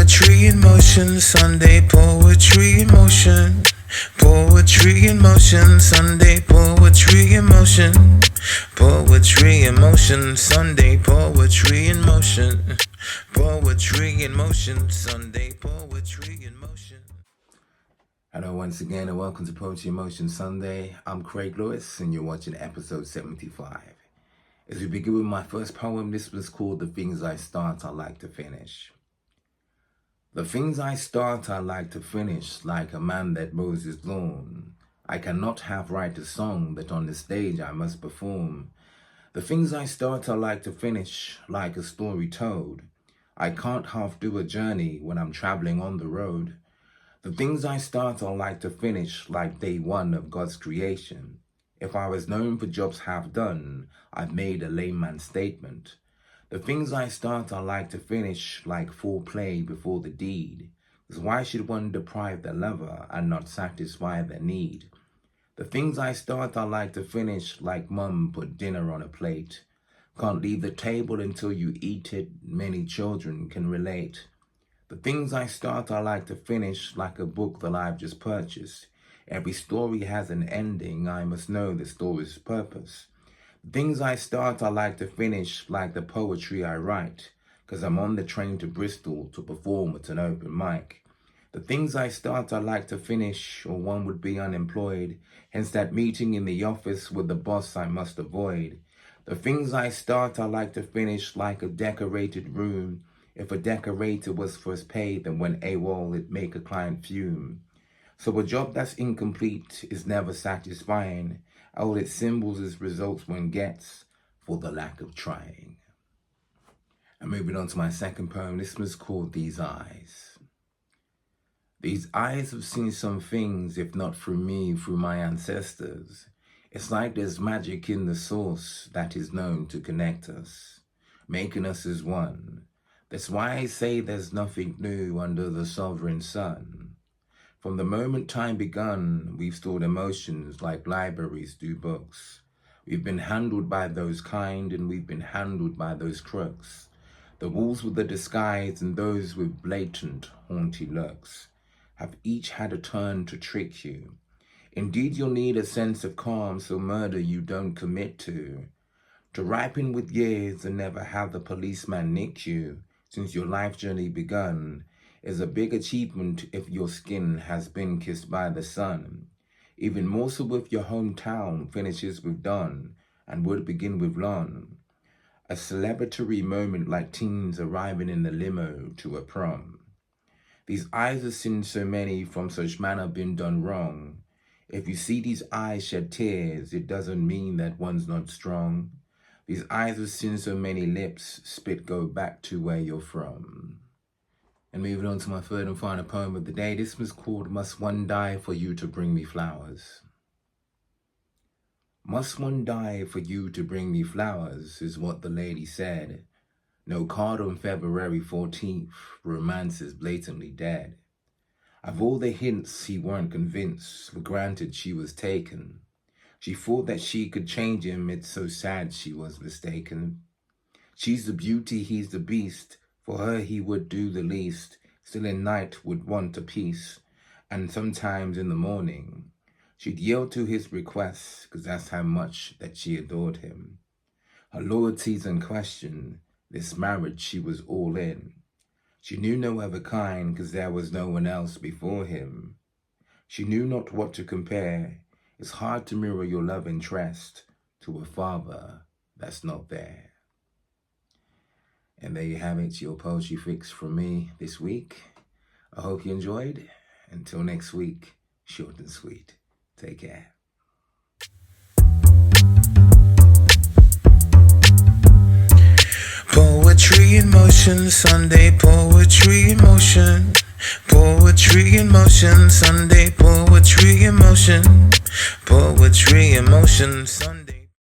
Poetry in motion, Sunday poetry in motion. Poetry in motion, Sunday poetry in motion. Poetry in motion, Sunday poetry in motion. Poetry in motion, Sunday poetry in motion. Hello once again and welcome to Poetry in Motion Sunday. I'm Craig Lewis and you're watching episode 75. As we begin with my first poem, this was called The Things I Start I Like to Finish. The things I start I like to finish, like a man that mows his lawn. I cannot half write a song that on the stage I must perform. The things I start I like to finish, like a story told. I can't half do a journey when I'm traveling on the road. The things I start I like to finish, like day one of God's creation. If I was known for jobs half done, I've made a layman statement. The things I start I like to finish, like foreplay before the deed. 'Cause why should one deprive their lover and not satisfy their need? The things I start I like to finish, like mum put dinner on a plate. Can't leave the table until you eat it, many children can relate. The things I start I like to finish, like a book that I've just purchased. Every story has an ending, I must know the story's purpose. The things I start I like to finish, like the poetry I write, 'cause I'm on the train to Bristol to perform at an open mic. The things I start I like to finish, or one would be unemployed, hence that meeting in the office with the boss I must avoid. The things I start I like to finish, like a decorated room. If a decorator was first paid, then when AWOL it'd make a client fume. So a job that's incomplete is never satisfying. All it symbols is results one gets for the lack of trying. And moving on to my second poem, this was called These Eyes. These eyes have seen some things, if not through me, through my ancestors. It's like there's magic in the source that is known to connect us, making us as one. That's why I say there's nothing new under the sovereign sun. From the moment time begun, we've stored emotions like libraries do books. We've been handled by those kind and we've been handled by those crooks. The wolves with the disguise and those with blatant, haunty looks have each had a turn to trick you. Indeed, you'll need a sense of calm so murder you don't commit to ripen with years and never have the policeman nick you since your life journey begun. Is a big achievement if your skin has been kissed by the sun. Even more so if your hometown finishes with dawn and would begin with lawn. A celebratory moment like teens arriving in the limo to a prom. These eyes have seen so many from such manner been done wrong. If you see these eyes shed tears, it doesn't mean that one's not strong. These eyes have seen so many lips spit go back to where you're from. And moving on to my third and final poem of the day, this was called Must One Die for You to Bring Me Flowers. Must one die for you to bring me flowers, is what the lady said. No card on February 14th, romance is blatantly dead. Of all the hints, he weren't convinced, for granted she was taken. She thought that she could change him, it's so sad she was mistaken. She's the beauty, he's the beast. For her he would do the least, still in night would want a piece, and sometimes in the morning. She'd yield to his requests, 'cause that's how much that she adored him. Her loyalty's unquestioned, this marriage she was all in. She knew no other kind, 'cause there was no one else before him. She knew not what to compare, it's hard to mirror your love interest to a father that's not there. And there you have it, your poetry fix from me this week. I hope you enjoyed. Until next week, short and sweet. Take care. Poetry in motion, Sunday poetry in motion. Poetry in motion, Sunday poetry in motion. Poetry in motion, Sunday.